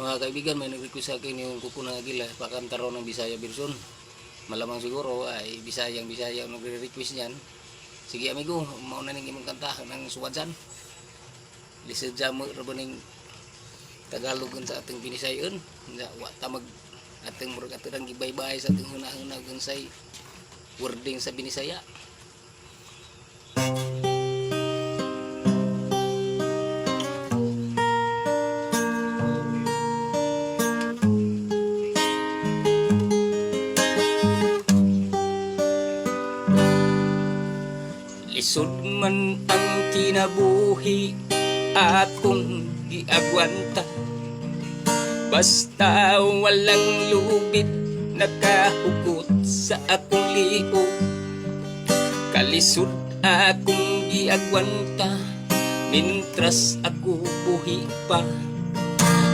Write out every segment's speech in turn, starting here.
Mga kaibigan, may nag-request sa akin yung Kuko ng Agila, pakanta raw ng Bisaya version. Malamang siguro ay Bisayang Bisaya ang nagre-request niyan. Sige amigo, mauna ning imong kanta ng suwadsan. Lisod jamo ra ba ning Tagalogon sa ating Binisayon. Wa ta mag ating murag atirang gibaybay sa ating hunahunag unsay wording sa Binisaya. Lisod man ang kinabuhi akong giagwanta, basta walang lubid nakahugot sa akong liog. Kalisod akong giagwanta mintras ako buhi pa.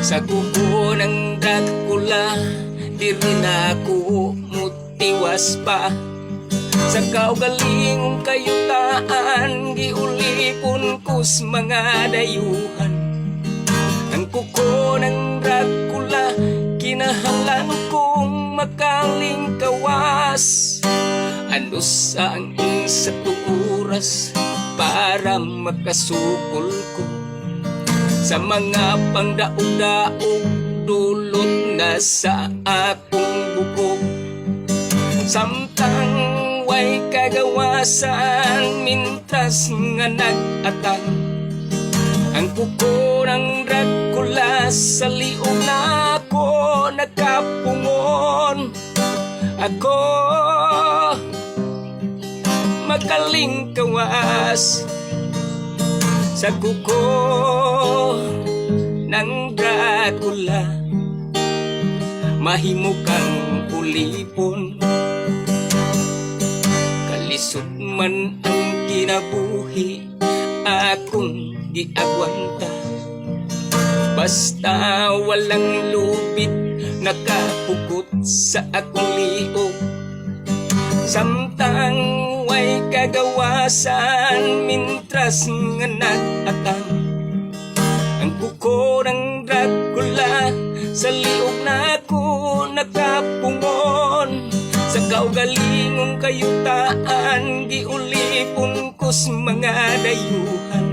Sa kuko ng Dracula diri na ako mutiwas pa. Sa kaugalingong kayutaan giulipon kus mga dayuhan. Ang kuko ng Dracula kinahanglan kong makalingkawas. Ano sa ang sa oras para makasukol ko sa mga pangdaog-daog dulot na sa akong bukog. Samtang way kagawasan mintras nga nag-atang ang kuko ng Dracula sa liog na ako nakapungon. Ako makalingkawas sa kuko ng Dracula, mahimukang ulipon. Kalisod man ang kinabuhi akong giagwanta, basta walang lubid nakapugot sa akong liog. Samtang way kagawasan mintras nga nag-atang ang kuko ng Dracula sa liog na ako nakapungon. Sa kaugalingong kayutaan giulipon kus mga dayuhan.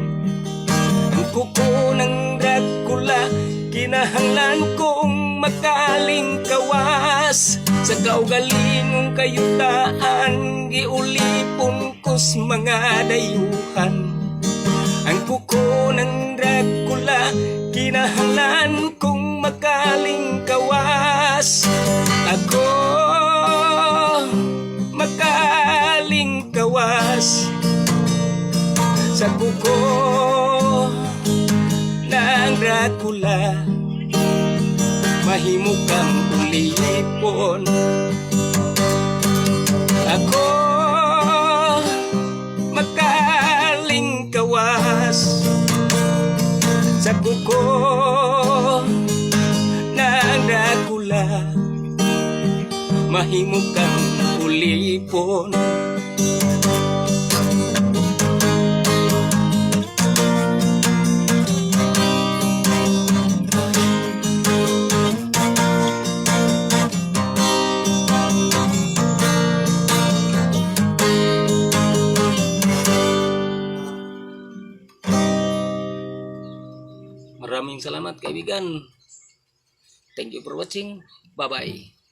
Ang kuko ng Dracula kinahanglan kong makalingkawas. Sa kaugalingong kayutaan giulipon kus mga dayuhan. Ang kuko ng Dracula kinahanglan kong makalingkawas. Ako makalingkawas sa kuko ng Dracula, mahimukang ulipon. Ako makalingkawas sa kuko ng Dracula, mahimukang ulipon. Maraming salamat kaibigan. Thank you for watching. Bye-bye.